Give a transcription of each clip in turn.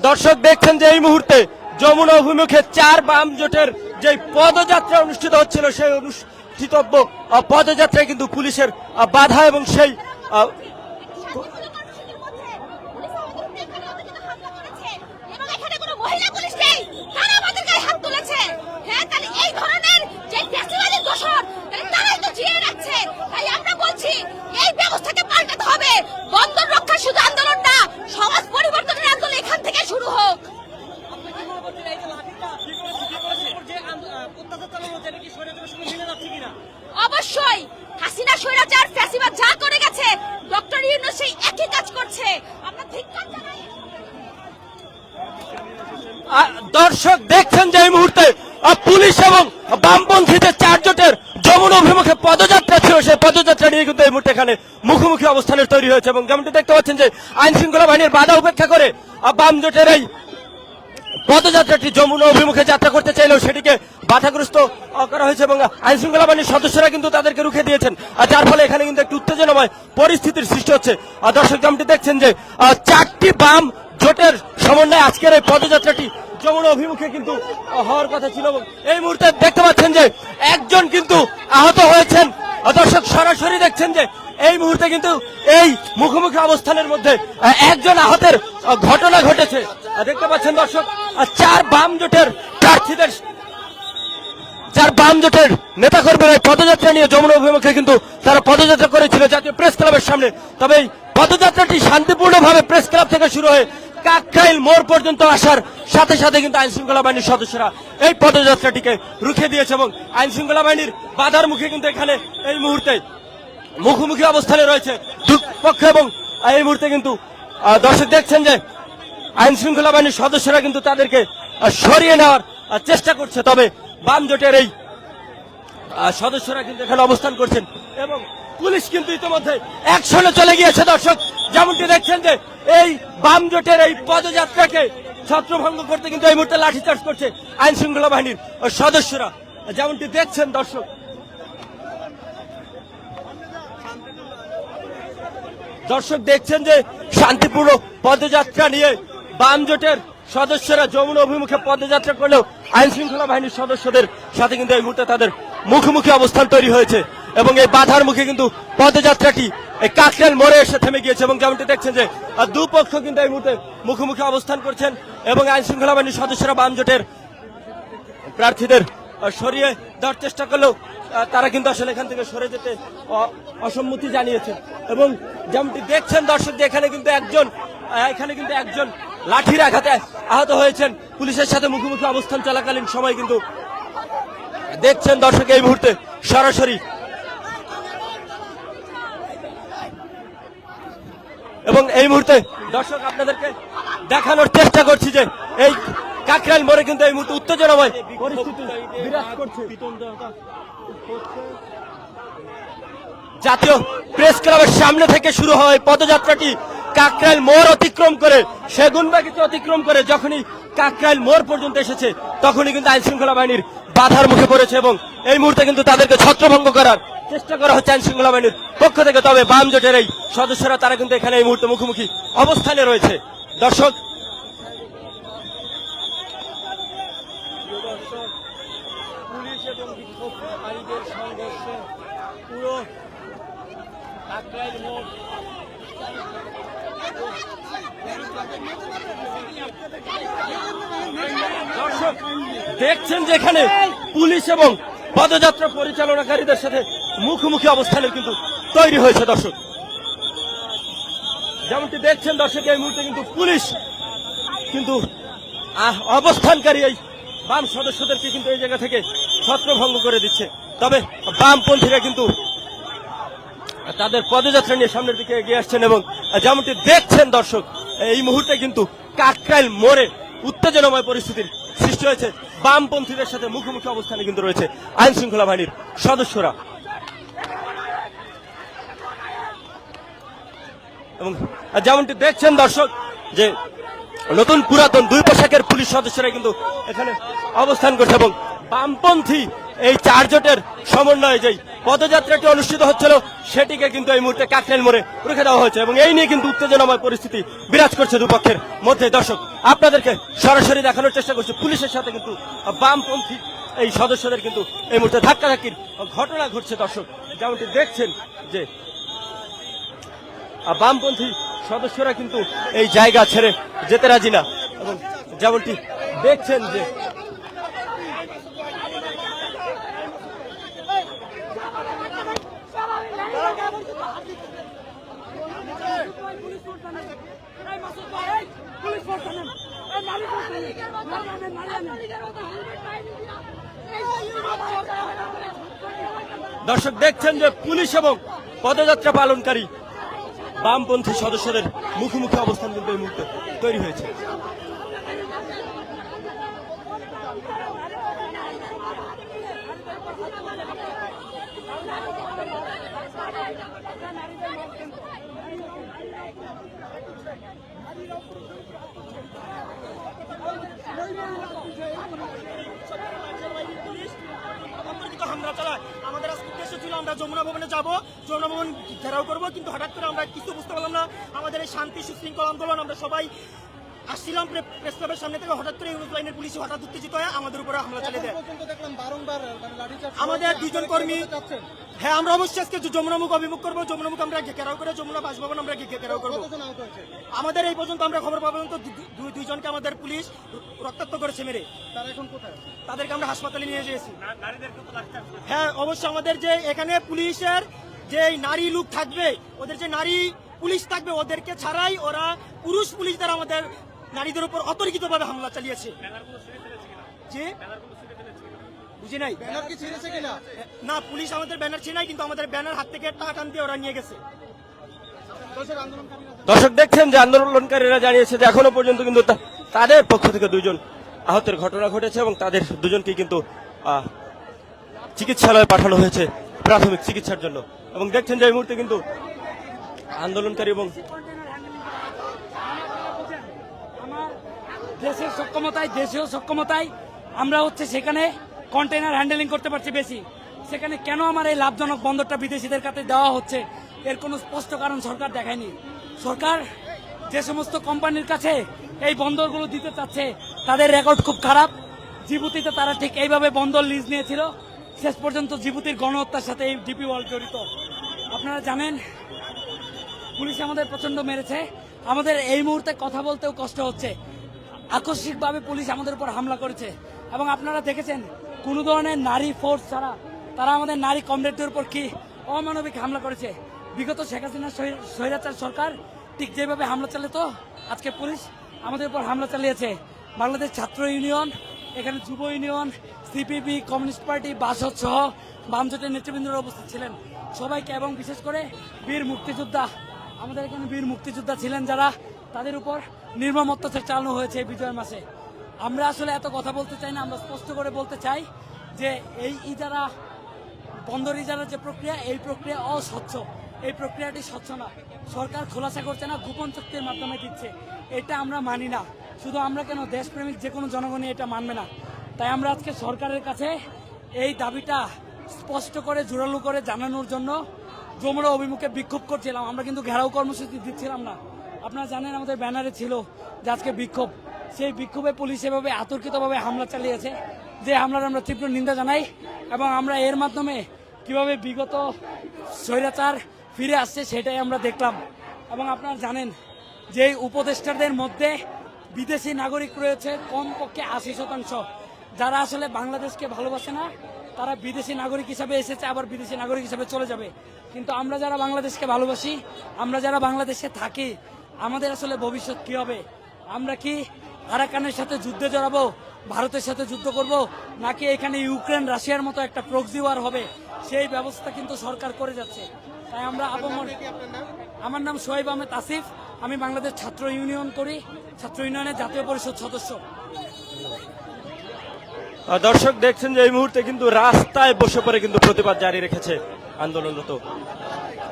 দর্শক দেখছেন যে এই মুহূর্তে যমুনা অভিমুখে 4 বাম জোটের যে পদযাত্রা অনুষ্ঠিত হচ্ছিল সেই অনুষ্ঠিতব্য পদযাত্রায় কিন্তু পুলিশের বাধা এবং সেই বন্দর রক্ষা শুধু আন্দোলন না, সমাজ পরিবর্তনের আন্দোলন এখান থেকে শুরু হোক। অবশ্যই হাসিনা স্বৈরাচার ফ্যাসিবাদ যা করে গেছে, ডক্টর ইউনূস সেই একই কাজ করছে। আমরা ধিক্কার জানাই। দর্শক দেখছেন যে এই মুহূর্তে পুলিশ এবং বামপন্থীদের 4 জোটের যমুনা অভিমুখে পদযাত্রা ছিল, সেই পদযাত্রা নিয়ে কিন্তু এই মুহূর্তে এখানে মুখোমুখি অবস্থানের তৈরি হয়েছে এবং যেমনটি দেখতে পাচ্ছেন যে আইন শৃঙ্খলা বাহিনীর বাধা উপেক্ষা করে বাম জোটের এই পদযাত্রাটি যমুনা অভিমুখে যাত্রা করতে চাইলেও সেটিকে বাধাগ্রস্ত করা হয়েছে এবং আইন শৃঙ্খলা বাহিনীর সদস্যরা কিন্তু তাদেরকে রুখে দিয়েছেন, যার ফলে এখানে কিন্তু একটি উত্তেজনাময় পরিস্থিতির সৃষ্টি হচ্ছে। দর্শক যেমনটি দেখছেন যে 4টি বাম জোটের সমন্বয়ে আজকের এই পদযাত্রাটি যমুনা অভিমুখে কিন্তু হওয়ার কথা ছিল এবং এই মুহূর্তে দেখতে পাচ্ছেন যে একজন কিন্তু আহত হয়েছেন। দর্শক সরাসরি দেখছেন যে এই মুহূর্তে কিন্তু এই মুখোমুখি অবস্থানের মধ্যে একজন আহতের ঘটনা ঘটেছে। দেখতে পাচ্ছেন দর্শক 4 বাম জোটের প্রার্থীদের 4 বাম জোটের নেতাকর্মীরা পদযাত্রা নিয়ে যমুনা অভিমুখে কিন্তু তারা পদযাত্রা করেছিল জাতীয় প্রেস ক্লাবের সামনে। তবে এই পদযাত্রাটি শান্তিপূর্ণভাবে প্রেস ক্লাব থেকে শুরু হয়ে কাকরাইল মোড় পর্যন্ত আসার সাথে সাথে কিন্তু আইন শৃঙ্খলা বাহিনীর সদস্যরা এই পদযাত্রাটিকে রুখে দিয়েছে এবং আইন শৃঙ্খলা বাহিনীর বাধার মুখে কিন্তু এখানে এই মুহূর্তে মুখোমুখি অবস্থানে রয়েছে দুপক্ষ এবং এই মুহূর্তে কিন্তু দর্শক দেখছেন যে আইন শৃঙ্খলা বাহিনীর সদস্যরা কিন্তু তাদেরকে সরিয়ে নেওয়ার চেষ্টা করছে। তবে বাম জোটের এই সদস্যরা কিন্তু এখানে অবস্থান করছেন এবং পুলিশ কিন্তু ইতিমধ্যে অ্যাকশনে চলে গিয়েছে। দর্শক যেমনটি দেখছেন যে এই বাম জোটের এই পদযাত্রাকে ছত্রভঙ্গ করতে কিন্তু এই মুহূর্তে লাঠিচার্জ করছে আইন শৃঙ্খলা বাহিনীর সদস্যরা, যেমনটি দেখছেন দর্শক। দর্শক দেখছেন যে শান্তিপূর্ণ পদযাত্রা নিয়ে বাম জোটের সদস্যরা যমুনা অভিমুখে পদযাত্রা করলেও আইন শৃঙ্খলা বাহিনীর সদস্যদের সাথে কিন্তু এই মুহূর্তে তাদের মুখোমুখি অবস্থান তৈরি হয়েছে এবং এই বাধার মুখে কিন্তু পদযাত্রাটি এই কাকরাইল মোড়ে এসে থেমে গিয়েছে এবং যেমনটি দেখছেন যে দুপক্ষ কিন্তু এই মুহূর্তে মুখোমুখি অবস্থান করছেন এবং আইন শৃঙ্খলা বাহিনীর সদস্যরা বাম জোটের প্রার্থীদের সরিয়ে দেওয়ার চেষ্টা করলেও তারা কিন্তু আসলে এখান থেকে সরে যেতে অসম্মতি জানিয়েছে এবং যেমনটি দেখছেন দর্শক যে এখানে কিন্তু একজন লাঠির আঘাতে আহত হয়েছেন। পুলিশের সাথে মুখোমুখি অবস্থান চলাকালীন সময় কিন্তু দেখছেন দর্শক এই মুহূর্তে সরাসরি এবং এই মুহূর্তে দর্শক আপনাদেরকে দেখানোর চেষ্টা করছি যে এই কাকরাইল মোড়ে কিন্তু এই মুহূর্তে উত্তেজনাময় পরিস্থিতি বিরাজ করছে। জাতীয় প্রেস ক্লাবের সামনে থেকে শুরু হয় পদযাত্রাটি কাকরাইল মোড় অতিক্রম করে সেগুনবাগিচা অতিক্রম করে যখনই কাকরাইল মোড় পর্যন্ত এসেছে তখনই কিন্তু আইন শৃঙ্খলা বাহিনীর বাধার মুখে পড়েছে এবং এই মুহূর্তে কিন্তু তাদেরকে ছত্রভঙ্গ করার চেষ্টা করা হচ্ছে আইন শৃঙ্খলা বাহিনীর পক্ষ থেকে। তবে বাম জোটের এই সদস্যরা তারা কিন্তু এখানে এই মুহূর্তে মুখোমুখি অবস্থানে রয়েছে। দর্শক পুলিশ এবং বিক্ষোভকারীদের সংঘর্ষে পুরো কাকরাইল মোড় দর্শক দেখছেন যে এখানে পুলিশ এবং পদযাত্রা পরিচালনাকারীদের সাথে মুখোমুখি অবস্থানের কিন্তু তৈরি হয়েছে। দর্শক যেমনটি দেখছেন দর্শক এই মুহূর্তে কিন্তু পুলিশ কিন্তু অবস্থানকারী এই বাম সদস্যদেরকে কিন্তু এই জায়গা থেকে ছত্রভঙ্গ করে দিচ্ছে। তবে বামপন্থীরা কিন্তু তাদের পদযাত্রা নিয়ে সামনের দিকে এগিয়ে আসছেন এবং যেমনটি দেখছেন দর্শক এই মুহূর্তে কিন্তু কাকরাইল মোড়ে উত্তেজনাময় পরিস্থিতির সৃষ্টি হয়েছে। বামপন্থীদের সাথে মুখোমুখি অবস্থানে কিন্তু রয়েছে আইন শৃঙ্খলা বাহিনীর সদস্যরা এবং যেমনটি দেখছেন দর্শক যে নতুন পুরাতন দুই পোশাকের পুলিশ সদস্যরা কিন্তু এখানে অবস্থান করছে এবং বামপন্থী এই চারজোটের সমন্বয়ে যেই পদযাত্রাটি অনুষ্ঠিত হচ্ছিল সেটিকে কিন্তু এই মুহূর্তে কাকরাইল মোড়ে রুখে দেওয়া হয়েছে এবং এই নিয়ে কিন্তু উত্তেজনাময় পরিস্থিতি বিরাজ করছে দুপক্ষের মধ্যে। দর্শক আপনাদেরকে সরাসরি দেখানোর চেষ্টা করছি পুলিশের সাথে কিন্তু বামপন্থী এই সদস্যদের কিন্তু এই মুহূর্তে ধাক্কাধাক্কির ঘটনা ঘটছে। দর্শক যেমনটি দেখছেন যে বামপন্থী সদস্যরা কিন্তু এই জায়গা ছেড়ে যেতে রাজি না এবং যেমনটি দেখছেন যে দর্শক দেখছেন যে পুলিশ এবং পদযাত্রা পালনকারী বামপন্থী সদস্যদের মুখোমুখি অবস্থান কিন্তু এই মুহূর্তে তৈরি হয়েছে। হামলা চালায় আমাদের আজকে উদ্দেশ্য ছিল আমরা যমুনা ভবনে যাব, যমুনা ভবন ঘেরাও করবো, কিন্তু হঠাৎ করে আমরা কিছু বুঝতে পারলাম না। আমাদের এই শান্তি সুশৃঙ্খল আন্দোলন আমরা সবাই আসছিলাম প্রেস ক্লাবের সামনে থেকে, হঠাৎ করে ইউনিট লাইনের পুলিশ হঠাৎ উত্তেজিত হয়ে আমাদের উপরে হামলা চালিয়ে দেয়। আমাদের দুজন কর্মী, হ্যাঁ আমরা অবশ্যই আজকে যমুনামুখ অভিমুখ করবো, যমুনামুখ আমরা ঘেরাও করে যমুনা বাসভবন আমরা ঘেরাও করবো। আমাদের এই পর্যন্ত আমরা খবর পাবো তো দুইজনকে আমাদের পুলিশ রক্তাক্ত করেছে মেরে। তারা এখন কোথায়? তাদেরকে আমরা হাসপাতালে নিয়ে যেয়েছি। হ্যাঁ অবশ্যই আমাদের যে এখানে পুলিশের যে নারী লোক থাকবে, ওদের যে নারী পুলিশ থাকবে, ওদেরকে ছাড়াই ওরা পুরুষ পুলিশ দ্বারা আমাদের নারীদের উপর অতর্কিতভাবে হামলা চালিয়েছে। জি বুঝি নাই, ব্যানার কি ছিঁড়েছে কিনা? না, পুলিশ আমাদের ব্যানার ছিঁড়ে নাই, কিন্তু আমাদের ব্যানার হাত থেকে টান দিয়ে ওরা নিয়ে গেছে। দর্শক দেখছেন যে আন্দোলনকারীরা জানিয়েছে যে এখনো পর্যন্ত কিন্তু তাদের পক্ষ থেকে দুইজন আহতের ঘটনা ঘটেছে এবং তাদের দুজনকে কিন্তু চিকিৎসালয়ে পাঠানো হয়েছে প্রাথমিক চিকিৎসার জন্য। এবং দেখছেন যে এই মুহূর্তে কিন্তু আন্দোলনকারী এবং দেশের সক্ষমতায়, দেশীয় সক্ষমতায় আমরা সেখানে কন্টেইনার হ্যান্ডেলিং করতে পারছি বেশি। সেখানে কেন আমার এই লাভজনক বন্দরটা বিদেশিদের কাছে দেওয়া হচ্ছে, এর কোনো স্পষ্ট কারণ সরকার দেখায়নি। সরকার যে সমস্ত কোম্পানির কাছে এই বন্দরগুলো দিতে চাচ্ছে তাদের রেকর্ড খুব খারাপ। জিবুতিতে তারা ঠিক এইভাবে বন্দর লিজ নিয়েছিল, শেষ পর্যন্ত জিবুতির গণহত্যার সাথে এই ডিপি ওয়ার্ল্ড জড়িত। আপনারা জানেন পুলিশ আমাদের প্রচন্ড মেরেছে, আমাদের এই মুহূর্তে কথা বলতেও কষ্ট হচ্ছে। আকস্মিকভাবে পুলিশ আমাদের উপর হামলা করেছে এবং আপনারা দেখেছেন কোনো ধরনের নারী ফোর্স ছাড়া তারা আমাদের নারী কমরেডদের উপর কি অমানবিক হামলা করেছে। বিগত শেখ হাসিনা স্বৈরাচার সরকার ঠিক যেভাবে হামলা চালাতো, আজকে পুলিশ আমাদের উপর হামলা চালিয়েছে। বাংলাদেশ ছাত্র ইউনিয়ন, এখানে যুব union, CPB, communist party, Basad সহ বামজোটের নেতৃবৃন্দরা উপস্থিত ছিলেন সবাইকে, এবং বিশেষ করে বীর মুক্তিযোদ্ধা, আমাদের এখানে বীর মুক্তিযোদ্ধা ছিলেন যারা, তাদের উপর নির্মম অত্যাচার চালানো হয়েছে এই বিজয় মাসে। আমরা আসলে এত কথা বলতে চাই না, আমরা স্পষ্ট করে বলতে চাই যে এই ইজারা, বন্দর ইজারার যে প্রক্রিয়া, এই প্রক্রিয়া অস্বচ্ছ, এই প্রক্রিয়াটি স্বচ্ছ না। সরকার খোলাসা করছে না, গোপন চুক্তির মাধ্যমে দিচ্ছে, এটা আমরা মানি না। শুধু আমরা কেন, দেশপ্রেমিক যে কোনো জনগণই এটা মানবে না। তাই আমরা আজকে সরকারের কাছে এই দাবিটা স্পষ্ট করে জোরালো করে জানানোর জন্য যমুনা অভিমুখে বিক্ষোভ করছিলাম। আমরা কিন্তু ঘেরাও কর্মসূচি দিচ্ছিলাম না। আপনারা জানেন আমাদের ব্যানারে ছিল যে আজকে বিক্ষোভ, সেই বিক্ষোভে পুলিশ এভাবে আতর্কিতভাবে হামলা চালিয়েছে, যে হামলার আমরা তীব্র নিন্দা জানাই। এবং আমরা এর মাধ্যমে কিভাবে বিগত স্বৈরাচার ফিরে আসছে সেটাই আমরা দেখলাম। এবং আপনারা জানেন যে এই উপদেষ্টাদের মধ্যে বিদেশি নাগরিক রয়েছে কমপক্ষে 80%। যারা আসলে বাংলাদেশকে ভালোবাসে না, তারা বিদেশি নাগরিক হিসাবে এসেছে, আবার বিদেশি নাগরিক হিসাবে চলে যাবে। কিন্তু আমরা যারা বাংলাদেশকে ভালোবাসি, আমরা যারা বাংলাদেশে থাকি, আমাদের আসলে ভবিষ্যৎ কি হবে? আমরা কি আরাকানের সাথে যুদ্ধে জড়াবো, ভারতের সাথে যুদ্ধ করব, নাকি এখানে ইউক্রেন রাশিয়ার মতো একটা প্রক্সি ওয়ার হবে? সেই ব্যবস্থা কিন্তু সরকার করে যাচ্ছে। তাই আমরা আমার নাম সোহেব আহমেদ আসিফ, আমি বাংলাদেশ ছাত্র ইউনিয়ন করি, ছাত্র ইউনিয়নের জাতীয় পরিষদ সদস্য। দর্শক দেখছেন যে এই মুহূর্তে কিন্তু রাস্তায় বসে পড়ে কিন্তু প্রতিবাদ জারি রেখেছে আন্দোলনরত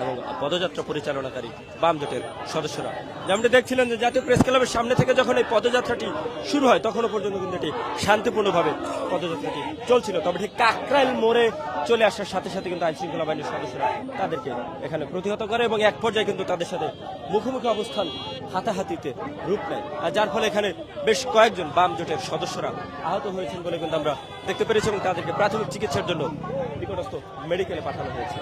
এবং পদযাত্রা পরিচালনাকারী বাম জোটের সদস্যরা। যেমনটি দেখছিলেন যে জাতীয় প্রেস ক্লাবের সামনে থেকে যখন এই পদযাত্রাটি শুরু হয় তখনও পর্যন্ত কিন্তু এটি শান্তিপূর্ণভাবে পদযাত্রাটি চলছিল। তবে ঠিক কাকরাইল মোড়ে চলে আসার সাথে সাথে কিন্তু আইন শৃঙ্খলা বাহিনীর সদস্যরা তাদেরকে এখানে প্রতিহত করে এবং এক পর্যায়ে কিন্তু তাদের সাথে মুখোমুখি অবস্থান হাতাহাতিতে রূপ নেয়, আর যার ফলে এখানে বেশ কয়েকজন বাম জোটের সদস্যরা আহত হয়েছেন বলে কিন্তু আমরা দেখতে পেরেছি এবং তাদেরকে প্রাথমিক চিকিৎসার জন্য নিকটস্থ মেডিকেলে পাঠানো হয়েছে।